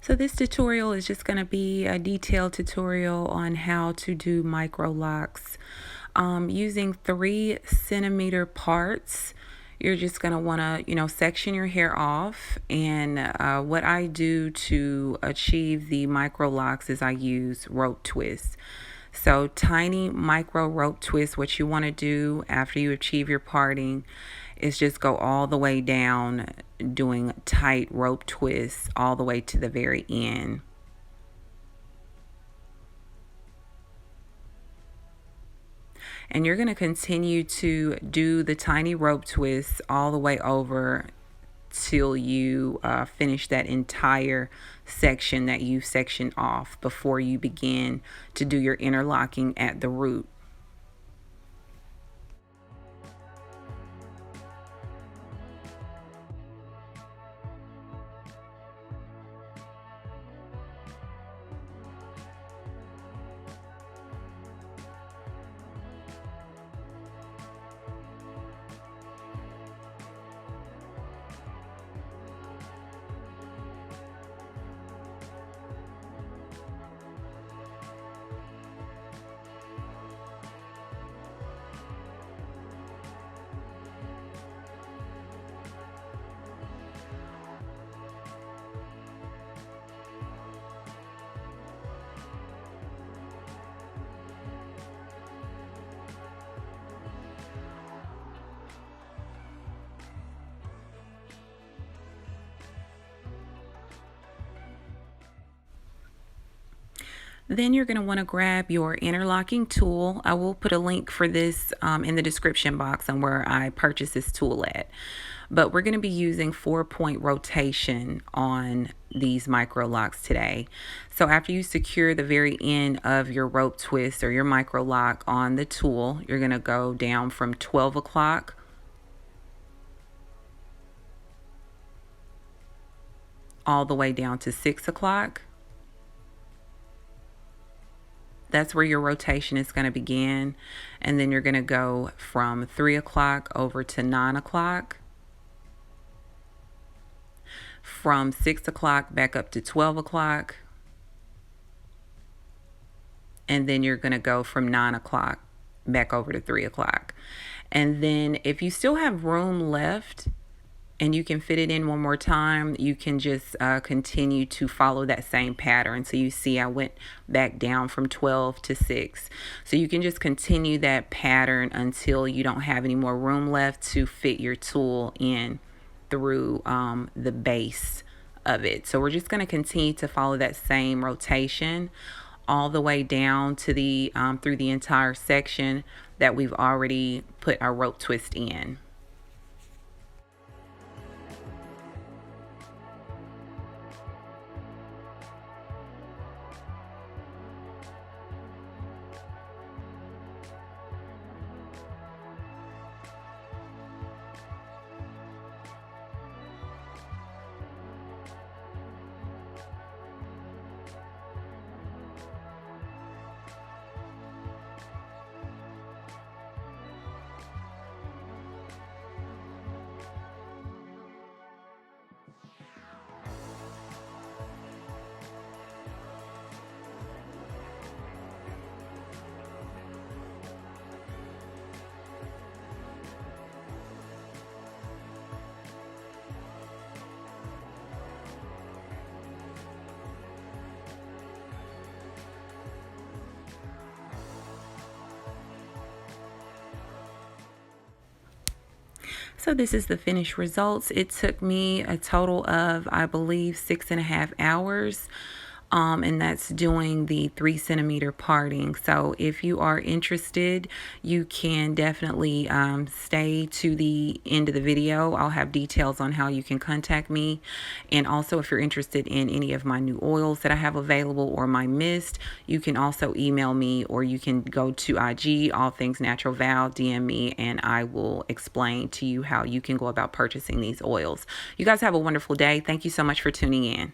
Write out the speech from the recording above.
So this tutorial is just going to be a detailed tutorial on how to do micro locks using 3 centimeter parts. You're just going to want to, section your hair off. And what I do to achieve the micro locks is I use rope twists. So tiny micro rope twists, what you want to do after you achieve your parting is just go all the way down doing tight rope twists all the way to the very end. And you're going to continue to do the tiny rope twists all the way over till you finish that entire section that you sectioned off before you begin to do your interlocking at the root. Then you're going to want to grab your interlocking tool. I will put a link for this in the description box on where I purchased this tool at. But we're going to be using 4-point rotation on these micro locks today. So after you secure the very end of your rope twist or your micro lock on the tool, you're going to go down from 12 o'clock all the way down to 6 o'clock. That's where your rotation is going to begin. And then you're going to go from 3 o'clock over to 9 o'clock. From 6 o'clock back up to 12 o'clock. And then you're going to go from 9 o'clock back over to 3 o'clock. And then if you still have room left, and you can fit it in one more time, you can just continue to follow that same pattern. So you see I went back down from 12 to 6. So you can just continue that pattern until you don't have any more room left to fit your tool in through the base of it. So we're just going to continue to follow that same rotation all the way down to the through the entire section that we've already put our rope twist in. So this is the finished results. It took me a total of, I believe, 6.5 hours. And that's doing the 3 centimeter parting. So if you are interested, you can definitely stay to the end of the video. I'll have details on how you can contact me. And also, if you're interested in any of my new oils that I have available or my mist, you can also email me, or you can go to IG, All Things Natural Val, DM me, and I will explain to you how you can go about purchasing these oils. You guys have a wonderful day. Thank you so much for tuning in.